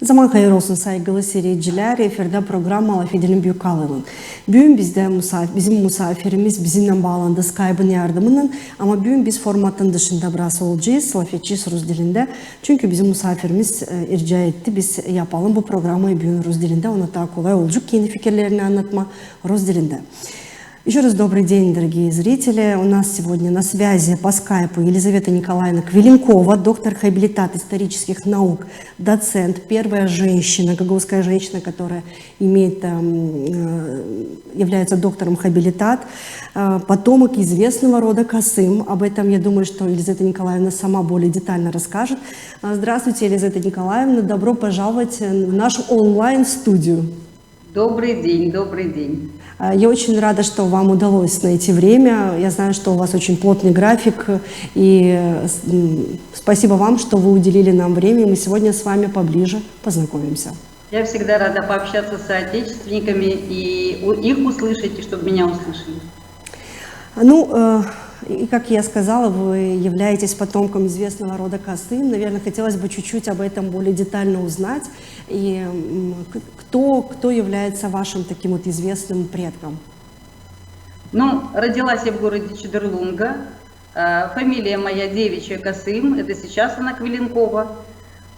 Zaman hayır olsun saygılı seyirciler. Efirde programma Lafidil'in büyük kalının. Bugün bizim misafirimiz bizimle bağlandı Skype'ın yardımının. Ama bugün biz formatın dışında biraz olacağız. Lafidçiyiz Rus dilinde. Çünkü bizim misafirimiz rica etti. Biz yapalım bu programı bugün Rus dilinde. Ona daha kolay olacak kendi fikirlerini anlatma Rus dilinde. Еще раз добрый день, дорогие зрители. У нас сегодня на связи по скайпу Елизавета Николаевна Квиленкова, доктор хабилитат исторических наук, доцент, первая женщина, гагаузская женщина, которая является доктором хабилитат, потомок известного рода Касым. Об этом, я думаю, что Елизавета Николаевна сама более детально расскажет. Здравствуйте, Елизавета Николаевна, добро пожаловать в нашу онлайн-студию. Добрый день, добрый день. Я очень рада, что вам удалось найти время. Я знаю, что у вас очень плотный график, и спасибо вам, что вы уделили нам время, и мы сегодня с вами поближе познакомимся. Я всегда рада пообщаться с соотечественниками и их услышать, и чтобы меня услышали. И как я сказала, вы являетесь потомком известного рода Касым. Наверное, хотелось бы чуть-чуть об этом более детально узнать. И кто является вашим таким вот известным предком? Родилась я в городе Чедерлунга. Фамилия моя девичья Касым. Это сейчас она Квиленкова.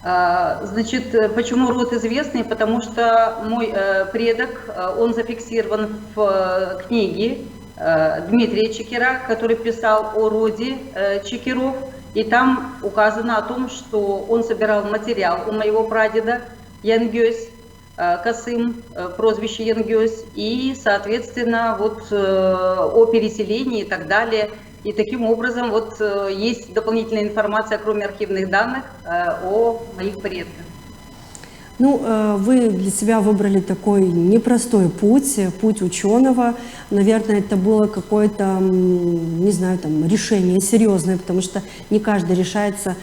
Значит, почему род известный? Потому что мой предок, он зафиксирован в книге Дмитрия Чекера, который писал о роде Чекеров, и там указано о том, что он собирал материал у моего прадеда Янгёсь Касым, прозвище Янгёсь, и, соответственно, о переселении и так далее. И таким образом есть дополнительная информация, кроме архивных данных, о моих предках. Вы для себя выбрали такой непростой путь ученого. Наверное, это было какое-то, не знаю, решение серьезное, потому что не каждый решается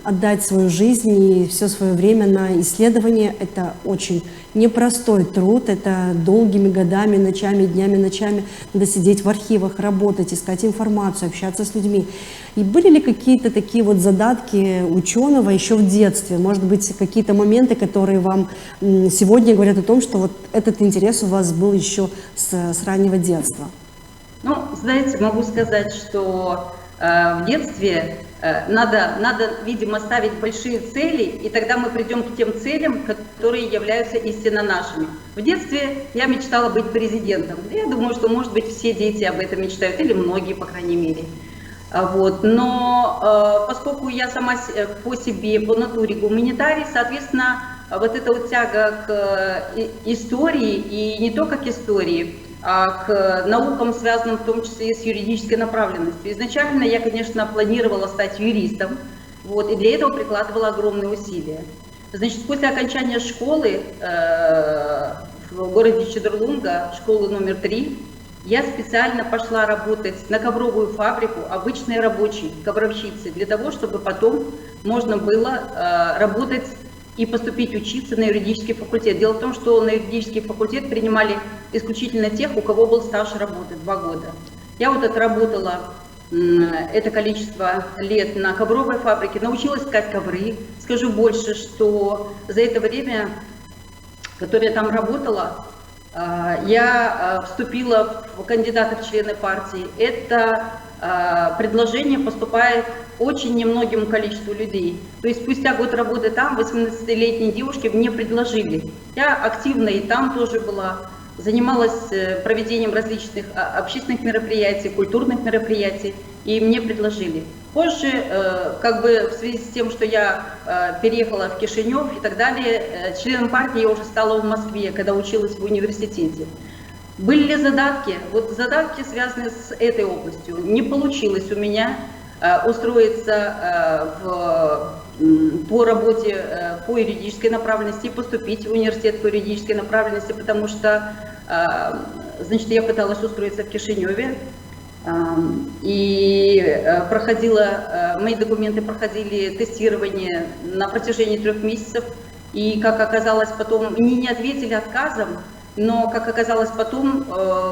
отдать свою жизнь и все свое время на исследование. Это очень непростой труд, это долгими годами, ночами, днями, ночами надо сидеть в архивах, работать, искать информацию, общаться с людьми. И были ли какие-то такие задатки ученого еще в детстве? Может быть, какие-то моменты, которые вам сегодня говорят о том, что этот интерес у вас был еще с раннего детства? Знаете, могу сказать, что в детстве надо, видимо, ставить большие цели, и тогда мы придем к тем целям, которые являются истинно нашими. В детстве я мечтала быть президентом. Я думаю, что, может быть, все дети об этом мечтают, или многие, по крайней мере. Но поскольку я сама по себе, по натуре гуманитарий, соответственно, эта тяга к истории, и не только к истории, а к наукам, связанным в том числе и с юридической направленностью. Изначально я, конечно, планировала стать юристом, и для этого прикладывала огромные усилия. Значит, после окончания школы в городе Чедерлунга, школы номер 3, я специально пошла работать на ковровую фабрику, обычной рабочей, ковровщицей, для того, чтобы потом можно было работать и поступить учиться на юридический факультет. Дело в том, что на юридический факультет принимали исключительно тех, у кого был стаж работы 2 года. Я отработала это количество лет на ковровой фабрике, научилась ткать ковры. Скажу больше, что за это время, которое я там работала, я вступила в кандидаты в члены партии. Это предложение поступает очень немногим количеству людей. То есть спустя год работы там 18-летней девушке мне предложили. Я активно и там тоже была, занималась проведением различных общественных мероприятий, культурных мероприятий, и мне предложили. Позже, в связи с тем, что я переехала в Кишинев и так далее, членом партии я уже стала в Москве, когда училась в университете. Были ли задатки? Задатки связаны с этой областью. Не получилось у меня устроиться по работе по юридической направленности и поступить в университет по юридической направленности, потому что, я пыталась устроиться в Кишиневе, и мои документы проходили тестирование на протяжении 3 месяцев, и, как оказалось потом, мне не ответили отказом, но, как оказалось потом,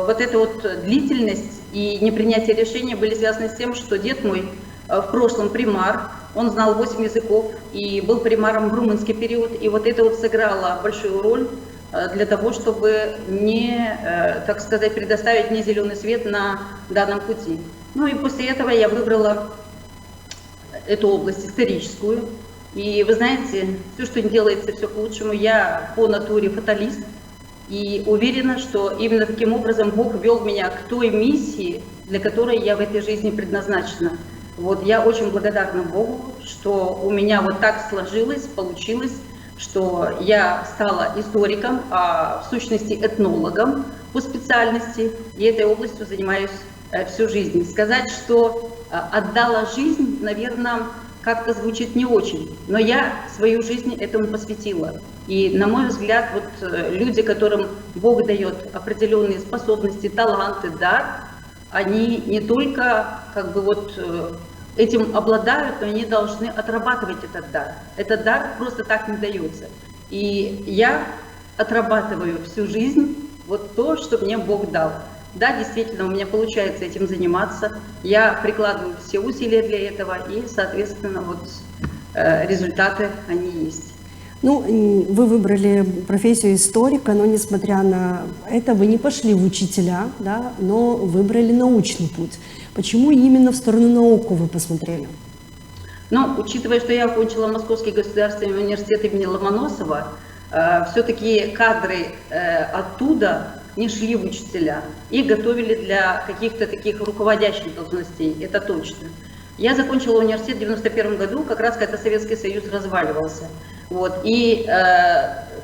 эта длительность и непринятие решения были связаны с тем, что дед мой в прошлом примар, Он знал 8 языков и был примаром в румынский период. И вот это вот сыграло большую роль для того, чтобы не, так сказать, предоставить мне зеленый свет на данном пути. Ну и после этого я выбрала эту область историческую. И вы знаете, все, что делается, все к лучшему. Я по натуре фаталист и уверена, что именно таким образом Бог вел меня к той миссии, для которой я в этой жизни предназначена. Вот я очень благодарна Богу, что у меня вот так сложилось, получилось, что я стала историком, а в сущности этнологом по специальности, и этой областью занимаюсь всю жизнь. Сказать, что отдала жизнь, наверное, как-то звучит не очень, но я свою жизнь этому посвятила. И, на мой взгляд, вот люди, которым Бог дает определенные способности, таланты, дар, они не только как бы вот этим обладают, но они должны отрабатывать этот дар. Этот дар просто так не дается. И я отрабатываю всю жизнь вот то, что мне Бог дал. Да, действительно, у меня получается этим заниматься. Я прикладываю все усилия для этого, и, соответственно, вот результаты, они есть. Ну, вы выбрали профессию историка, но, несмотря на это, вы не пошли в учителя, да, но выбрали научный путь. Почему именно в сторону науку вы посмотрели? Ну, учитывая, что я окончила Московский государственный университет имени Ломоносова, все-таки кадры оттуда не шли в учителя и готовили для каких-то таких руководящих должностей, это точно. Я закончила университет в 1991 году, как раз когда Советский Союз разваливался. Вот. И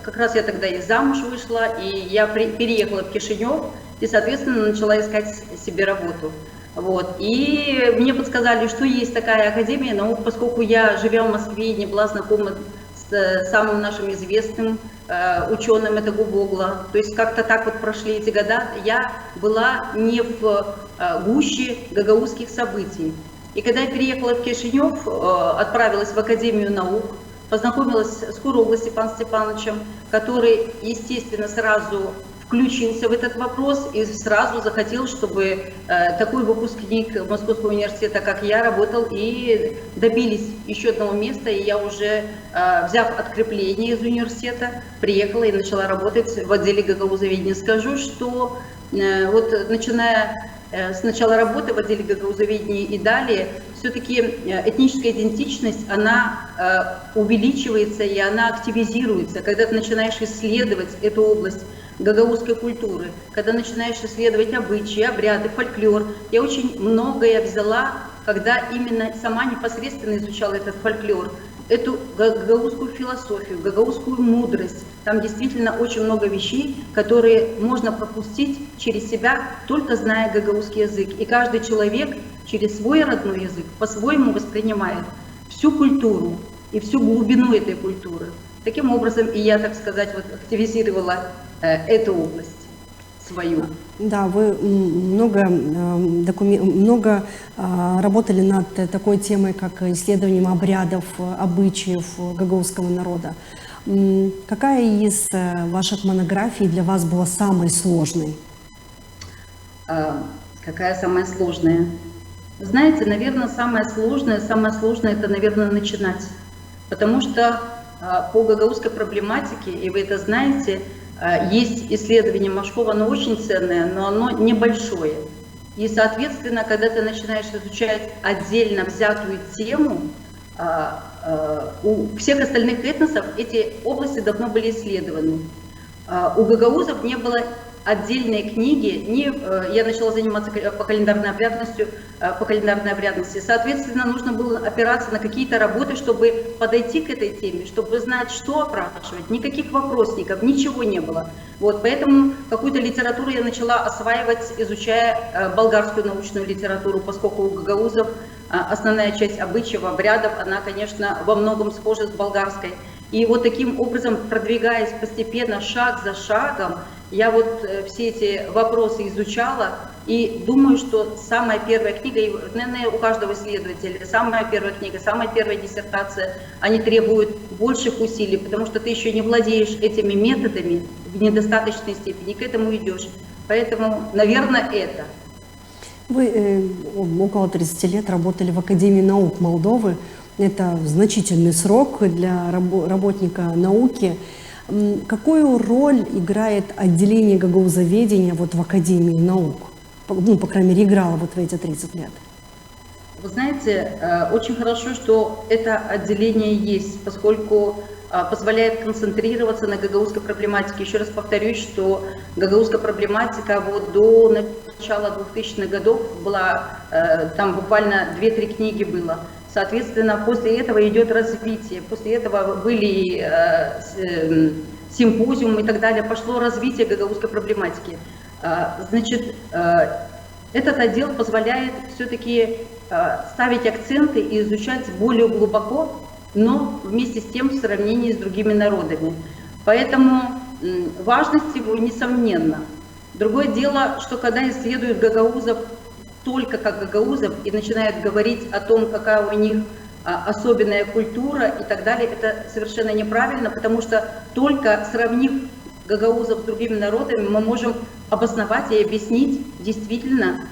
как раз я тогда и замуж вышла, и я переехала в Кишинев, и, соответственно, начала искать себе работу. Вот. И мне подсказали, что есть такая академия наук, поскольку я, живя в Москве, не была знакома с самым нашим известным ученым, это Губогла. То есть как-то так вот прошли эти года. Я была не в гуще гагаузских событий. И когда я переехала в Кишинев, отправилась в Академию наук, познакомилась с Курогло Степаном Степановичем, который, естественно, сразу включился в этот вопрос и сразу захотел, чтобы такой выпускник Московского университета, как я, работал, и добились еще одного места. И я уже, взяв открепление из университета, приехала и начала работать в отделе гагаузоведения. Скажу, что вот начиная с начала работы в отделе гагаузоведения и далее, все-таки этническая идентичность, она увеличивается и она активизируется, когда ты начинаешь исследовать эту область гагаузской культуры, когда начинаешь исследовать обычаи, обряды, фольклор. Я очень многое взяла, когда именно сама непосредственно изучала этот фольклор, эту гагаузскую философию, гагаузскую мудрость. Там действительно очень много вещей, которые можно пропустить через себя, только зная гагаузский язык. И каждый человек через свой родной язык по-своему воспринимает всю культуру и всю глубину этой культуры. Таким образом, и я, так сказать, вот активизировала эту область свою. Да, вы много работали над такой темой, как исследованием обрядов, обычаев гагаузского народа. Какая из ваших монографий для вас была самой сложной? Какая самая сложная? Знаете, наверное, самое сложное это, наверное, начинать. Потому что по гагаузской проблематике, и вы это знаете, есть исследование Машкова, оно очень ценное, но оно небольшое. И, соответственно, когда ты начинаешь изучать отдельно взятую тему, у всех остальных этносов эти области давно были исследованы. У гагаузов не было отдельной книги, я начала заниматься по календарной обрядности, соответственно, нужно было опираться на какие-то работы, чтобы подойти к этой теме, чтобы знать, что опрашивать, никаких вопросников, ничего не было. Вот, поэтому какую-то литературу я начала осваивать, изучая болгарскую научную литературу, поскольку у гагаузов основная часть обычаев, обрядов, она, конечно, во многом схожа с болгарской. И вот таким образом, продвигаясь постепенно, шаг за шагом, я вот все эти вопросы изучала и думаю, что самая первая книга, и, наверное, у каждого исследователя, самая первая книга, самая первая диссертация, они требуют больших усилий, потому что ты еще не владеешь этими методами в недостаточной степени, к этому идешь. Поэтому, наверное, это. Вы около 30 лет работали в Академии наук Молдовы. это значительный срок для работника науки. Какую роль играет отделение гагаузоведения вот в Академии наук? Ну, по крайней мере, играло вот в эти 30 лет. Вы знаете, очень хорошо, что это отделение есть, поскольку позволяет концентрироваться на гагаузской проблематике. Еще раз повторюсь, что гагаузская проблематика вот до начала 2000-х годов была, там буквально 2-3 книги было. Соответственно, после этого идет развитие, после этого были симпозиумы и так далее, пошло развитие гагаузской проблематики. Значит, этот отдел позволяет все-таки ставить акценты и изучать более глубоко, но вместе с тем в сравнении с другими народами. Поэтому важность его несомненна. Другое дело, что когда исследуют гагаузов только как гагаузов и начинают говорить о том, какая у них особенная культура и так далее, это совершенно неправильно, потому что только сравнив гагаузов с другими народами, мы можем обосновать и объяснить действительно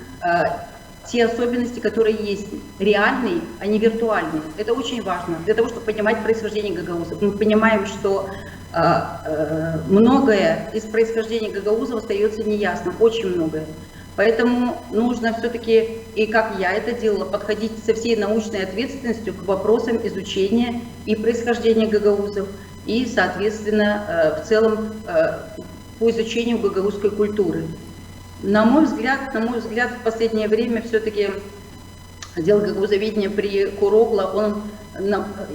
те особенности, которые есть, реальные, а не виртуальные. Это очень важно для того, чтобы понимать происхождение гагаузов. Мы понимаем, что многое из происхождения гагаузов остается неясным, очень многое. Поэтому нужно все-таки, и как я это делала, подходить со всей научной ответственностью к вопросам изучения и происхождения гагаузов, и, соответственно, в целом по изучению гагаузской культуры. На мой взгляд, в последнее время все-таки отдел гагаузоведения при Курогло, он,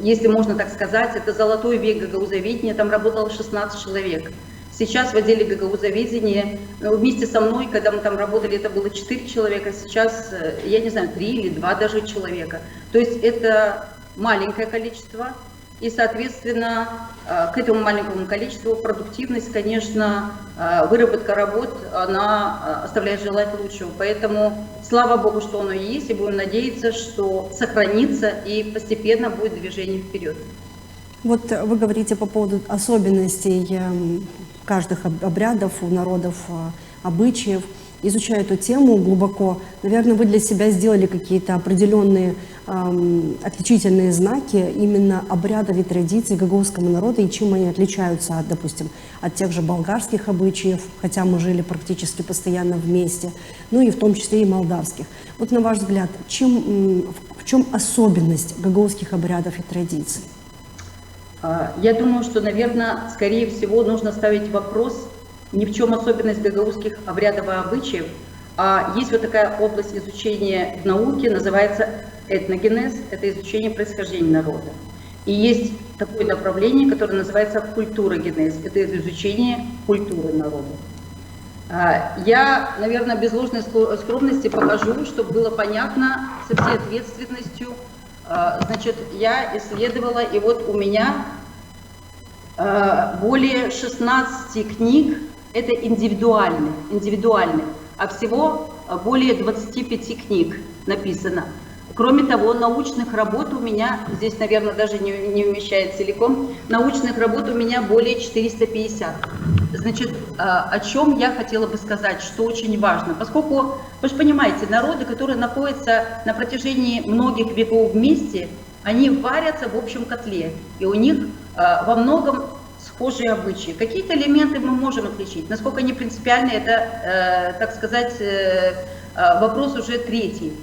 если можно так сказать, это золотой век гагаузоведения, там работало 16 человек. Сейчас в отделе гагаузоведения, вместе со мной, когда мы там работали, это было 4 человека, сейчас, я не знаю, 3 или 2 даже человека. То есть это маленькое количество, и, соответственно, к этому маленькому количеству продуктивность, конечно, выработка работ, она оставляет желать лучшего. Поэтому, слава Богу, что оно есть, и будем надеяться, что сохранится и постепенно будет движение вперед. Вот вы говорите по поводу особенностей каждых обрядов у народов, обычаев. Изучая эту тему глубоко, наверное, вы для себя сделали какие-то определенные отличительные знаки именно обрядов и традиций гагаузского народа, и чем они отличаются, допустим, от тех же болгарских обычаев, хотя мы жили практически постоянно вместе, ну и в том числе и молдавских. Вот на ваш взгляд, в чем особенность гагаузских обрядов и традиций? Я думаю, что, наверное, скорее всего, нужно ставить вопрос, ни в чем особенность гагаузских обрядов и обычаев, а есть вот такая область изучения в науке, называется этногенез, это изучение происхождения народа. И есть такое направление, которое называется культурогенез, это изучение культуры народа. Я, наверное, без ложной скромности покажу, чтобы было понятно со всей ответственностью. Значит, я исследовала, и вот у меня более 16 книг, это индивидуальные, а всего более 25 книг написано. Кроме того, научных работ у меня, здесь, наверное, даже не вмещает целиком, научных работ у меня более 450. Значит, о чем я хотела бы сказать, что очень важно, поскольку, вы же понимаете, народы, которые находятся на протяжении многих веков вместе, они варятся в общем котле, и у них во многом схожие обычаи. Какие-то элементы мы можем отличить, насколько они принципиальны, это, так сказать, вопрос уже третий.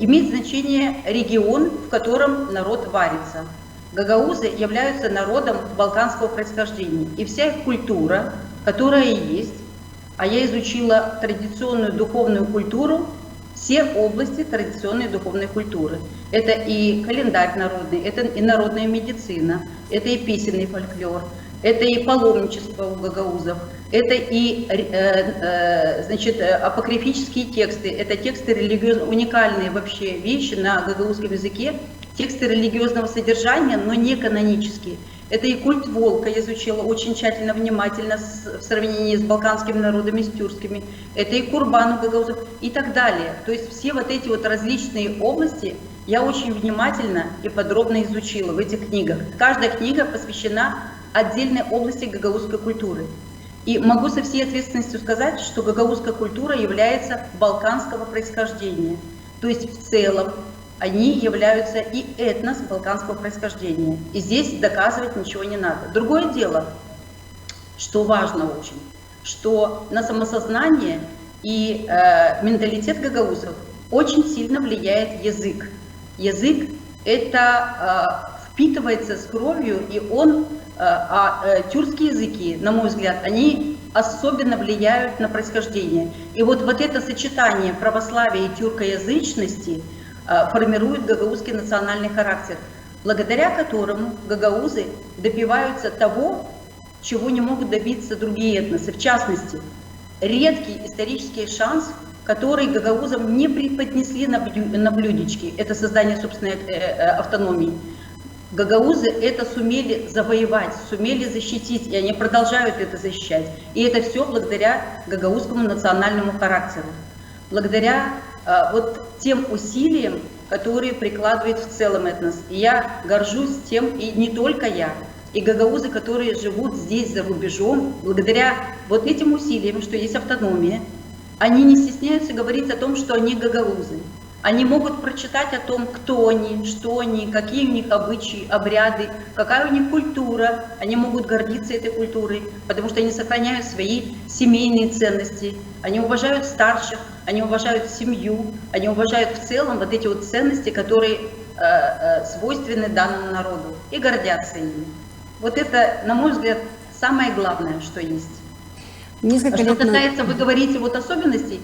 Имеет значение регион, в котором народ варится. Гагаузы являются народом балканского происхождения, и вся их культура, которая есть, а я изучила традиционную духовную культуру, все области традиционной духовной культуры. Это и календарь народный, это и народная медицина, это и песенный фольклор, это и паломничество у гагаузов, это и значит, апокрифические тексты, это тексты религиозные, уникальные вообще вещи на гагаузском языке, тексты религиозного содержания, но не канонические. Это и культ волка я изучила очень тщательно, внимательно в сравнении с балканскими народами, с тюркскими. Это и курбан у гагаузов и так далее. То есть все вот эти вот различные области я очень внимательно и подробно изучила в этих книгах. Каждая книга посвящена отдельной области гагаузской культуры. И могу со всей ответственностью сказать, что гагаузская культура является балканского происхождения. То есть в целом они являются и этнос балканского происхождения. И здесь доказывать ничего не надо. Другое дело, что важно очень, что на самосознание и менталитет гагаузов очень сильно влияет язык. Язык это впитывается с кровью, и тюркские языки, на мой взгляд, они особенно влияют на происхождение. И вот это сочетание православия и тюркоязычности формирует гагаузский национальный характер, благодаря которому гагаузы добиваются того, чего не могут добиться другие этносы. В частности, редкий исторический шанс, который гагаузам не преподнесли на блюдечке, это создание собственной автономии. Гагаузы это сумели завоевать, сумели защитить, и они продолжают это защищать. И это все благодаря гагаузскому национальному характеру, благодаря тем усилиям, которые прикладывает в целом этнос. И я горжусь тем, и не только я, и гагаузы, которые живут здесь, за рубежом, благодаря этим усилиям, что есть автономия, они не стесняются говорить о том, что они гагаузы. Они могут прочитать о том, кто они, что они, какие у них обычаи, обряды, какая у них культура. Они могут гордиться этой культурой, потому что они сохраняют свои семейные ценности, они уважают старших, они уважают семью, они уважают в целом эти ценности, которые свойственны данному народу, и гордятся ими. Это, на мой взгляд, самое главное, что есть. Что касается, вы говорите, особенностей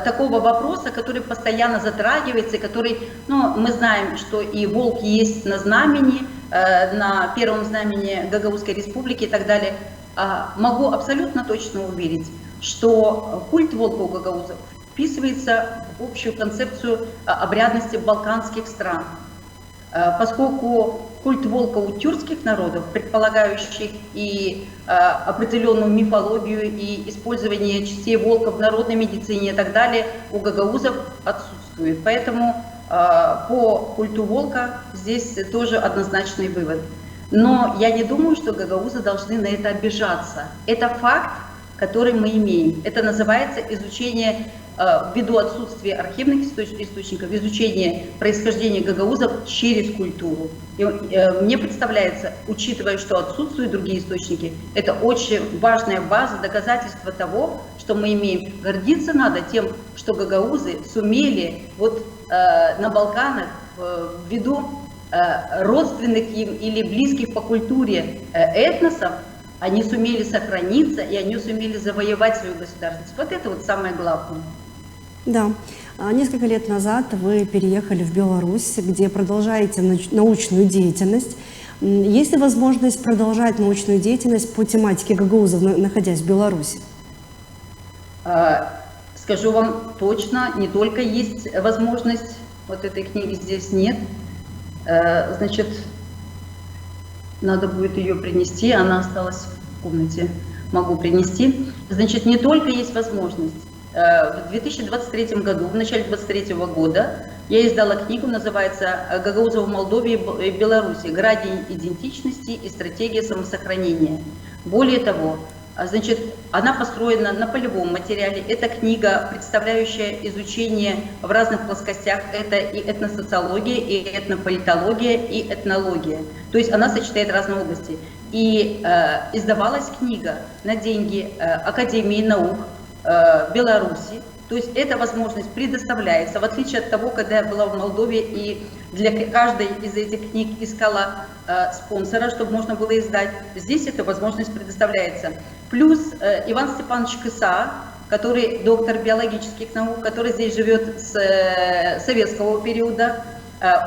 такого вопроса, который постоянно затрагивается, и который, мы знаем, что и волк есть на знамени, на первом знамени Гагаузской республики и так далее. Могу абсолютно точно уверить, что культ волка у гагаузов вписывается в общую концепцию обрядности балканских стран. Поскольку культ волка у тюркских народов, предполагающих и определенную мифологию, и использование частей волка в народной медицине и так далее, у гагаузов отсутствует. Поэтому по культу волка здесь тоже однозначный вывод. Но я не думаю, что гагаузы должны на это обижаться. Это факт, который мы имеем. Это называется изучение, ввиду отсутствия архивных источников, изучение происхождения гагаузов через культуру. И мне представляется, учитывая, что отсутствуют другие источники, это очень важная база, доказательство того, что мы имеем. Гордиться надо тем, что гагаузы сумели на Балканах ввиду родственных им или близких по культуре этносов, они сумели сохраниться, и они сумели завоевать свою государственность. Это самое главное. Да. Несколько лет назад вы переехали в Беларусь, где продолжаете научную деятельность. Есть ли возможность продолжать научную деятельность по тематике гагаузов, находясь в Беларуси? Скажу вам точно, не только есть возможность, этой книги здесь нет. Значит, надо будет ее принести, она осталась в комнате, могу принести. Значит, не только есть возможность. В 2023 году, в начале 2023 года, я издала книгу, называется «Гагаузы в Молдове и Беларуси. Градий идентичности и стратегия самосохранения». Более того, значит, она построена на полевом материале. Это книга, представляющая изучение в разных плоскостях. Это и этносоциология, и этнополитология, и этнология. То есть она сочетает разные области. И издавалась книга на деньги Академии наук Беларуси. То есть эта возможность предоставляется, в отличие от того, когда я была в Молдове и для каждой из этих книг искала спонсора, чтобы можно было издать. Здесь эта возможность предоставляется. Плюс Иван Степанович Кыса, который доктор биологических наук, который здесь живет с советского периода,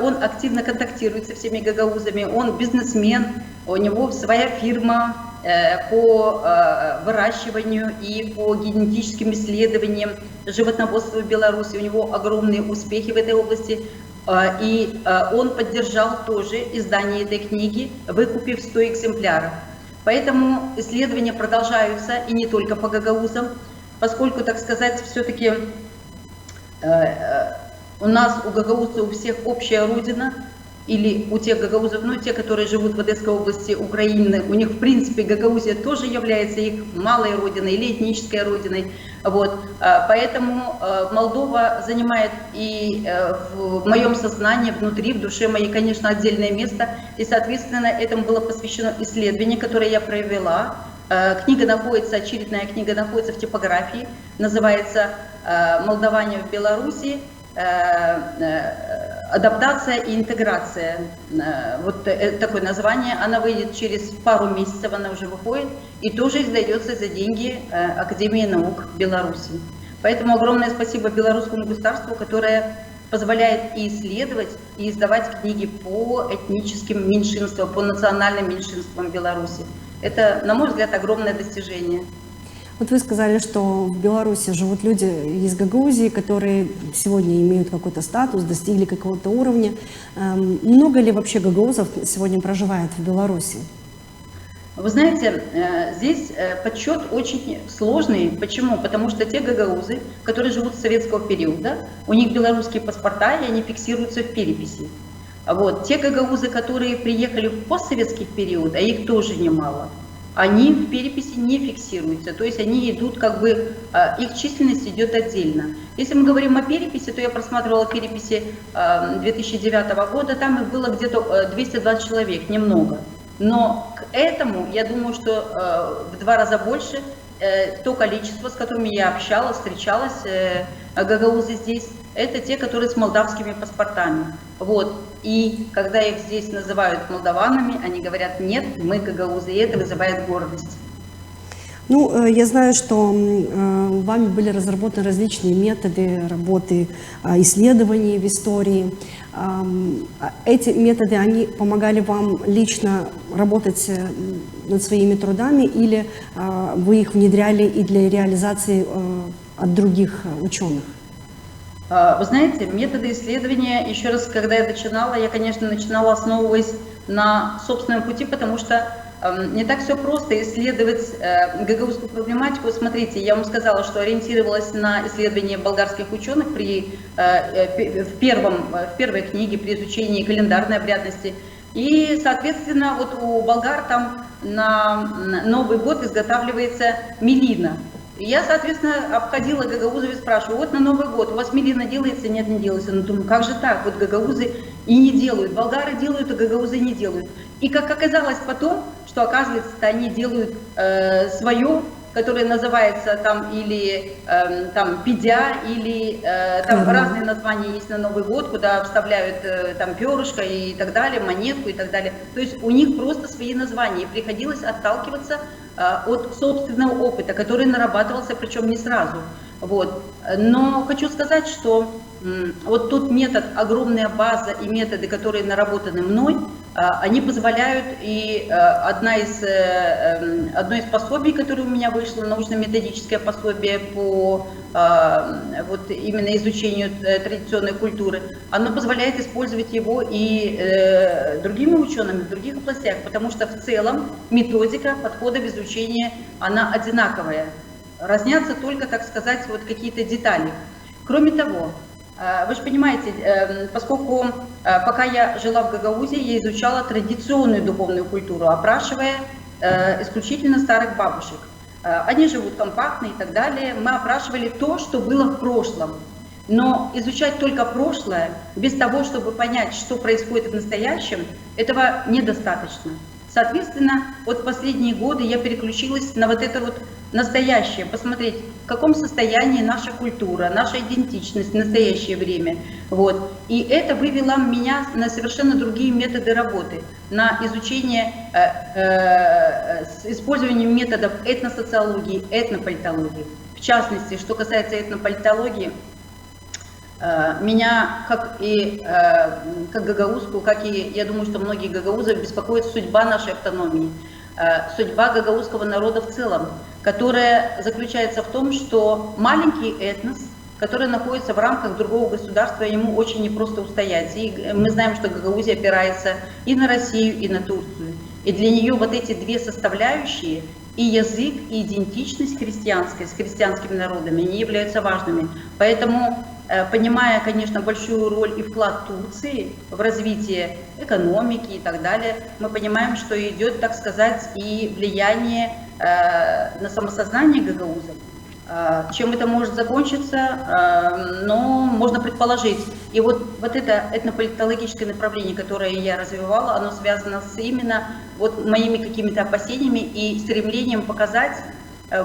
он активно контактирует со всеми гагаузами, он бизнесмен, у него своя фирма по выращиванию и по генетическим исследованиям животноводства в Беларуси. У него огромные успехи в этой области. И он поддержал тоже издание этой книги, выкупив 100 экземпляров. Поэтому исследования продолжаются, и не только по гагаузам, поскольку, так сказать, все-таки у нас, у гагаузцев, у всех общая родина, или у тех гагаузов, ну, те, которые живут в Одесской области Украины, у них, в принципе, Гагаузия тоже является их малой родиной или этнической родиной. Вот. Поэтому Молдова занимает и в моем сознании, внутри, в душе моей, конечно, отдельное место. И, соответственно, этому было посвящено исследование, которое я провела. Книга находится, очередная книга находится в типографии, называется «Молдаване в Беларуси. Адаптация и интеграция». Вот такое название. Она выйдет через пару месяцев, она уже выходит, и тоже издается за деньги Академии наук Беларуси. Поэтому огромное спасибо белорусскому государству, которое позволяет и исследовать, и издавать книги по этническим меньшинствам, по национальным меньшинствам Беларуси. Это, на мой взгляд, огромное достижение. Вот вы сказали, что в Беларуси живут люди из Гагаузии, которые сегодня имеют какой-то статус, достигли какого-то уровня. Много ли вообще гагаузов сегодня проживает в Беларуси? Вы знаете, здесь подсчет очень сложный. Почему? Потому что те гагаузы, которые живут с советского периода, у них белорусские паспорта, и они фиксируются в переписи. Вот. Те гагаузы, которые приехали в постсоветский период, а их тоже немало, они в переписи не фиксируются, то есть они идут как бы, их численность идет отдельно. Если мы говорим о переписи, то я просматривала переписи 2009 года, там их было где-то 220 человек, немного. Но к этому, я думаю, что в 2 раза больше то количество, с которыми я общалась, встречалась, гагаузы здесь, это те, которые с молдавскими паспортами. Вот. И когда их здесь называют молдаванами, они говорят: нет, мы гагаузы, и это вызывает гордость. Ну, я знаю, что вами были разработаны различные методы работы, исследований в истории. Эти методы, они помогали вам лично работать над своими трудами, или вы их внедряли и для реализации от других ученых? Вы знаете, методы исследования, еще раз, когда я начинала, я, конечно, начинала, основываясь на собственном пути, потому что не так все просто исследовать гагаузскую проблематику. Смотрите, я вам сказала, что ориентировалась на исследования болгарских ученых в первой книге при изучении календарной обрядности. И, соответственно, вот у болгар там на Новый год изготавливается милина. И я, соответственно, обходила гагаузов и спрашиваю: вот на Новый год у вас милина делается? Нет, не делается. Ну, думаю, как же так? Вот гагаузы и не делают, болгары делают, а гагаузы не делают. И как оказалось потом, что, оказывается, они делают свое, которое называется там или там пидя, или там разные названия есть на Новый год, куда вставляют там перышко и так далее, монетку и так далее. То есть у них просто свои названия, и приходилось отталкиваться от собственного опыта, который нарабатывался, причем не сразу. Вот. Но хочу сказать, что вот тот метод, огромная база и методы, которые наработаны мной, они позволяют, и одно из пособий, которое у меня вышло, научно-методическое пособие по вот именно изучению традиционной культуры, оно позволяет использовать его и другими учеными в других областях, потому что в целом методика подхода в изучении, она одинаковая. Разнятся только, так сказать, вот какие-то детали. Кроме того, вы же понимаете, поскольку пока я жила в Гагаузе, я изучала традиционную духовную культуру, опрашивая исключительно старых бабушек. Они живут компактно и так далее. Мы опрашивали то, что было в прошлом. Но изучать только прошлое, без того, чтобы понять, что происходит в настоящем, этого недостаточно. Соответственно, вот в последние годы я переключилась на вот это вот настоящее, посмотреть, в каком состоянии наша культура, наша идентичность в настоящее время. Вот. И это вывело меня на совершенно другие методы работы, на изучение с использованием методов этносоциологии, этнополитологии. В частности, что касается этнополитологии, меня, как гагаузскую, как и, я думаю, что многие гагаузов, беспокоит судьба нашей автономии, судьба гагаузского народа в целом, которая заключается в том, что маленький этнос, который находится в рамках другого государства, ему очень непросто устоять. И мы знаем, что Гагаузия опирается и на Россию, и на Турцию. И для нее вот эти две составляющие, и язык, и идентичность христианская, с христианскими народами, они являются важными. Поэтому понимая, конечно, большую роль и вклад Турции в развитие экономики и так далее, мы понимаем, что идет, так сказать, и влияние на самосознание гагаузов. Чем это может закончиться, но можно предположить. И вот это этнополитологическое направление, которое я развивала, оно связано с именно вот моими какими-то опасениями и стремлением показать,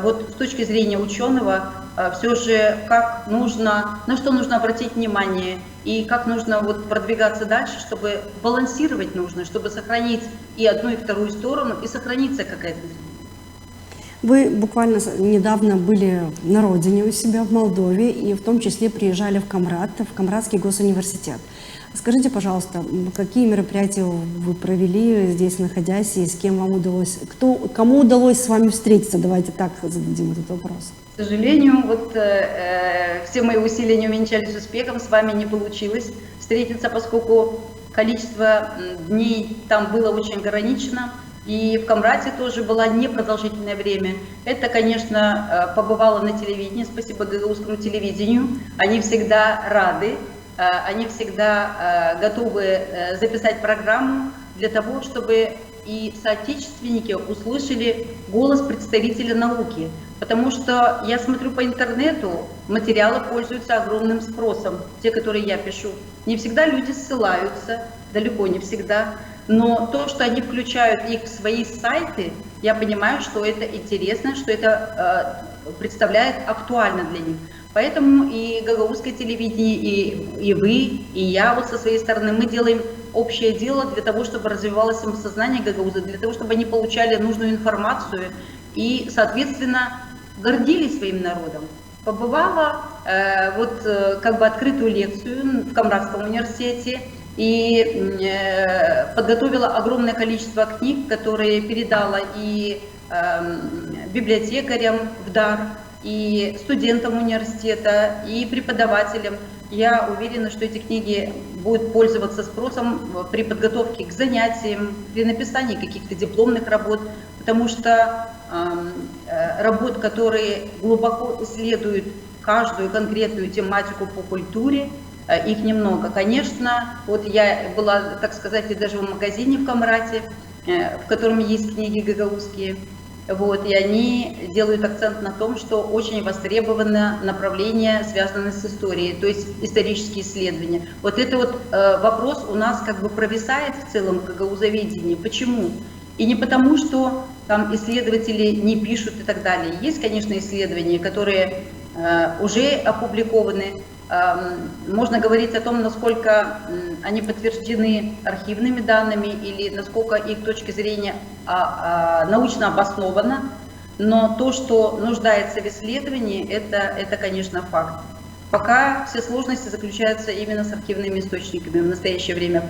вот с точки зрения ученого, все же как нужно, на что нужно обратить внимание и как нужно вот продвигаться дальше, чтобы балансировать нужно, чтобы сохранить и одну, и вторую сторону, и сохраниться какая-то. Вы буквально недавно были на родине у себя в Молдове и в том числе приезжали в Камрадский госуниверситет. Скажите, пожалуйста, какие мероприятия вы провели здесь, находясь, и с кем вам удалось, кому удалось с вами встретиться? Давайте так зададим этот вопрос. К сожалению, вот все мои усилия не увенчались успехом, с вами не получилось встретиться, поскольку количество дней там было очень ограничено. И в Камраде тоже было непродолжительное время. Это, конечно, побывало на телевидении, спасибо гагаузскому телевидению. Они всегда рады, они всегда готовы записать программу для того, чтобы и соотечественники услышали голос представителя науки. Потому что я смотрю по интернету, материалы пользуются огромным спросом, те, которые я пишу. Не всегда люди ссылаются, далеко не всегда. Но то, что они включают их в свои сайты, я понимаю, что это интересно, что это представляет актуально для них. Поэтому и гагаузское телевидение, и вы, и я вот со своей стороны, мы делаем общее дело для того, чтобы развивалось самосознание гагауза, для того, чтобы они получали нужную информацию и, соответственно, гордились своим народом. Побывала как бы открытую лекцию в Камрадском университете, и подготовила огромное количество книг, которые передала и библиотекарям в дар, и студентам университета, и преподавателям. Я уверена, что эти книги будут пользоваться спросом при подготовке к занятиям, при написании каких-то дипломных работ, потому что работ, которые глубоко исследуют каждую конкретную тематику по культуре, их немного. Конечно, вот я была, так сказать, и даже в магазине в Камраде, в котором есть книги гагаузские, вот, и они делают акцент на том, что очень востребовано направление, связанное с историей, то есть исторические исследования. Вот это вот вопрос у нас как бы провисает в целом в гагаузоведении. Почему? И не потому, что там исследователи не пишут и так далее. Есть, конечно, исследования, которые уже опубликованы. Можно говорить о том, насколько они подтверждены архивными данными или насколько их точки зрения научно обоснована, но то, что нуждается в исследовании, это, конечно, факт. Пока все сложности заключаются именно с архивными источниками в настоящее время.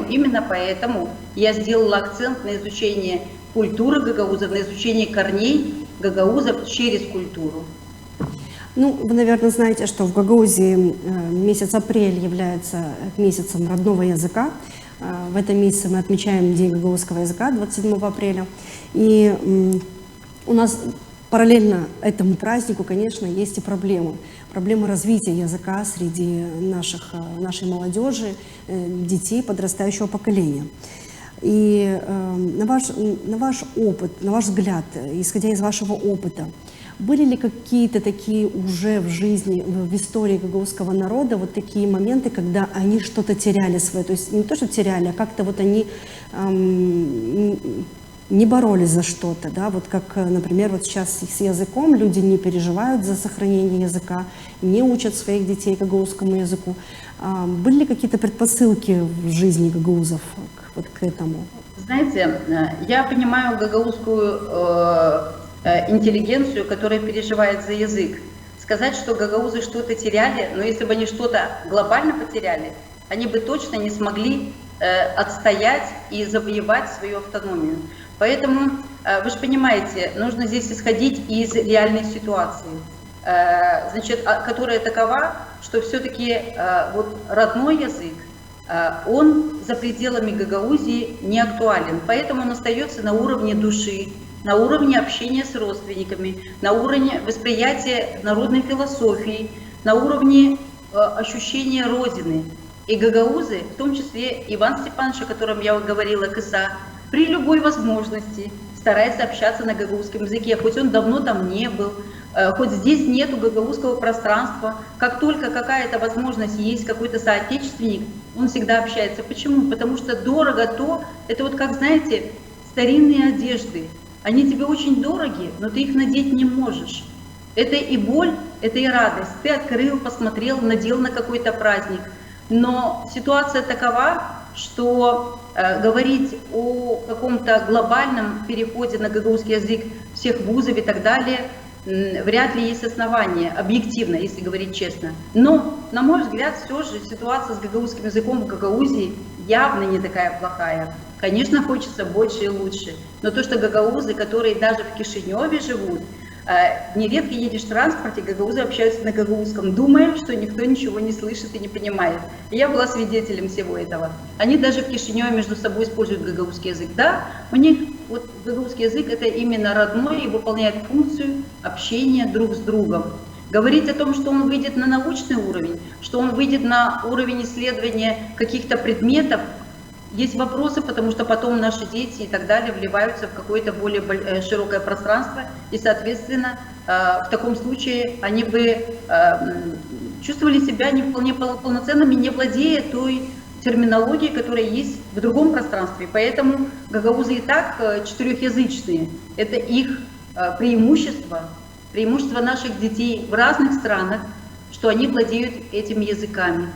Именно поэтому я сделала акцент на изучение культуры гагаузов, на изучение корней гагаузов через культуру. Ну, вы, наверное, знаете, что в Гагаузии месяц апрель является месяцем родного языка. В этом месяце мы отмечаем День гагаузского языка 27 апреля. И у нас параллельно этому празднику, конечно, есть и проблемы. Проблемы развития языка среди нашей молодежи, детей подрастающего поколения. И на ваш опыт, на ваш взгляд, исходя из вашего опыта, были ли какие-то такие уже в жизни, в истории гагаузского народа, вот такие моменты, когда они что-то теряли свое, то есть не то, что теряли, а как-то вот они не боролись за что-то, да, вот как, например, вот сейчас с языком люди не переживают за сохранение языка, не учат своих детей гагаузскому языку. Были ли какие-то предпосылки в жизни гагаузов вот к этому? Знаете, я понимаю гагаузскую интеллигенцию, которая переживает за язык. Сказать, что гагаузы что-то теряли, но если бы они что-то глобально потеряли, они бы точно не смогли отстоять и завоевать свою автономию. Поэтому, вы же понимаете, нужно здесь исходить из реальной ситуации, значит, которая такова, что все-таки вот родной язык, он за пределами Гагаузии не актуален, поэтому он остается на уровне души, на уровне общения с родственниками, на уровне восприятия народной философии, на уровне ощущение Родины. И гагаузы, в том числе Иван Степанович, о котором я говорила, Кыса, при любой возможности старается общаться на гагаузском языке, хоть он давно там не был, хоть здесь нету гагаузского пространства. Как только какая-то возможность есть, какой-то соотечественник, он всегда общается. Почему? Потому что дорого то, это вот как, знаете, старинные одежды. Они тебе очень дороги, но ты их надеть не можешь. Это и боль, это и радость. Ты открыл, посмотрел, надел на какой-то праздник. Но ситуация такова, что говорить о каком-то глобальном переходе на гагаузский язык всех вузов и так далее вряд ли есть основания, объективно, если говорить честно. Но, на мой взгляд, все же ситуация с гагаузским языком в Гагаузии явно не такая плохая. Конечно, хочется больше и лучше, но то, что гагаузы, которые даже в Кишиневе живут, нередко едешь в транспорте, гагаузы общаются на гагаузском, думая, что никто ничего не слышит и не понимает. И я была свидетелем всего этого. Они даже в Кишиневе между собой используют гагаузский язык. Да, у них вот гагаузский язык это именно родной и выполняет функцию общения друг с другом. Говорить о том, что он выйдет на научный уровень, что он выйдет на уровень исследования каких-то предметов, есть вопросы, потому что потом наши дети и так далее вливаются в какое-то более широкое пространство, и, соответственно, в таком случае они бы чувствовали себя не вполне полноценными, не владея той терминологией, которая есть в другом пространстве. Поэтому гагаузы и так четырехязычные. Это их преимущество наших детей в разных странах, что они владеют этими языками.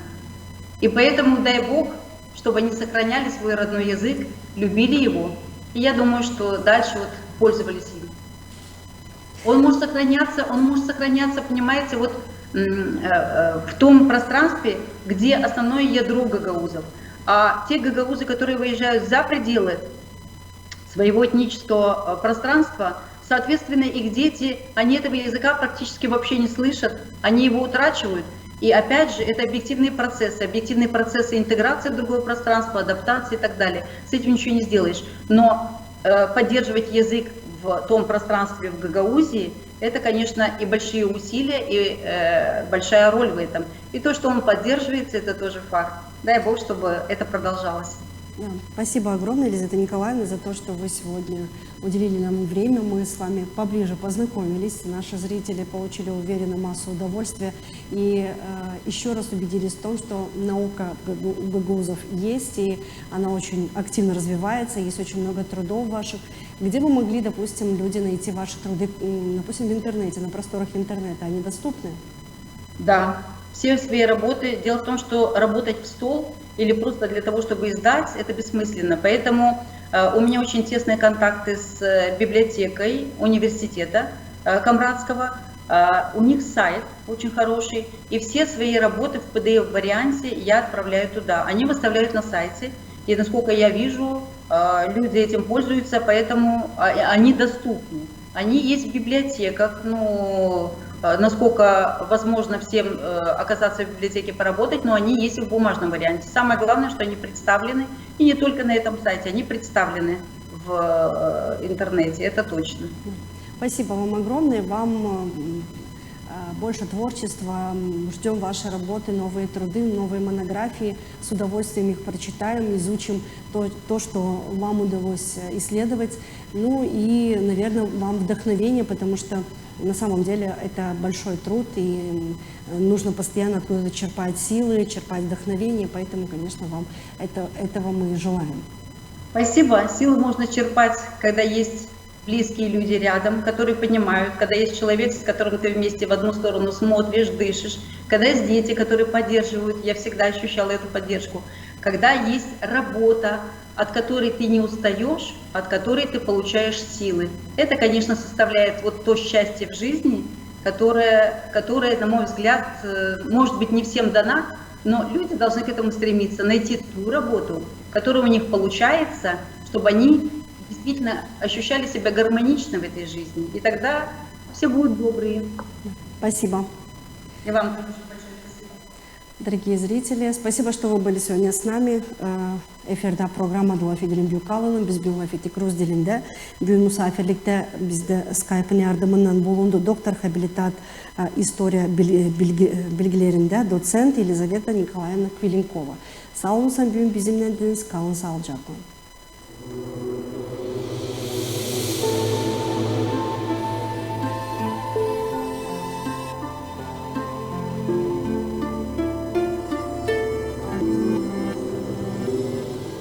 И поэтому, дай Бог, чтобы они сохраняли свой родной язык, любили его. И я думаю, что дальше вот пользовались им. Он может сохраняться, понимаете, вот в том пространстве, где основное ядро гагаузов. А те гагаузы, которые выезжают за пределы своего этнического пространства, соответственно, их дети, они этого языка практически вообще не слышат, они его утрачивают. И опять же, это объективные процессы интеграции в другое пространство, адаптации и так далее. С этим ничего не сделаешь. Но поддерживать язык в том пространстве в Гагаузии, это, конечно, и большие усилия, и большая роль в этом. И то, что он поддерживается, это тоже факт. Дай Бог, чтобы это продолжалось. Да, спасибо огромное, Елизавета Николаевна, за то, что вы сегодня уделили нам время. Мы с вами поближе познакомились, наши зрители получили, уверенно, массу удовольствия и еще раз убедились в том, что наука у гагаузов есть, и она очень активно развивается, есть очень много трудов ваших. Где бы могли, допустим, люди найти ваши труды, допустим, в интернете, на просторах интернета? Они доступны? Да, все свои работы. Дело в том, что работать в стол или просто для того, чтобы издать, это бессмысленно. Поэтому у меня очень тесные контакты с библиотекой университета Камрадского. У них сайт очень хороший, и все свои работы в PDF-варианте я отправляю туда. Они выставляют на сайте, и, насколько я вижу, люди этим пользуются, поэтому они доступны. Они есть в библиотеках, насколько возможно всем оказаться в библиотеке, поработать, но они есть и в бумажном варианте. Самое главное, что они представлены, и не только на этом сайте, они представлены в интернете, это точно. Спасибо вам огромное, вам больше творчества, ждем вашей работы, новые труды, новые монографии, с удовольствием их прочитаем, изучим то, что вам удалось исследовать, и, наверное, вам вдохновение, потому что на самом деле это большой труд, и нужно постоянно откуда-то черпать силы, черпать вдохновение, поэтому, конечно, вам этого мы и желаем. Спасибо. Силы можно черпать, когда есть близкие люди рядом, которые понимают, когда есть человек, с которым ты вместе в одну сторону смотришь, дышишь, когда есть дети, которые поддерживают, я всегда ощущала эту поддержку, когда есть работа, от которой ты не устаешь, от которой ты получаешь силы. Это, конечно, составляет вот то счастье в жизни, которое, на мой взгляд, может быть, не всем дана, но люди должны к этому стремиться, найти ту работу, которая у них получается, чтобы они действительно ощущали себя гармонично в этой жизни. И тогда все будут добрые. Спасибо. И вам тоже большое спасибо. дорогие зрители. Спасибо, что вы были сегодня с нами. Эфирда программа Дуа Фиделин Бюкалының, біз Бюла Фитик Руз делінде. Бүгін мұсафирлікте бізді скайпын ярдымынан болынды доктор хабилитат история білгілерінде доцент Елизавета Николаевна Квиленкова. Сау болыңыз, бүгін біздімнен деңіз, қалың сау жақын.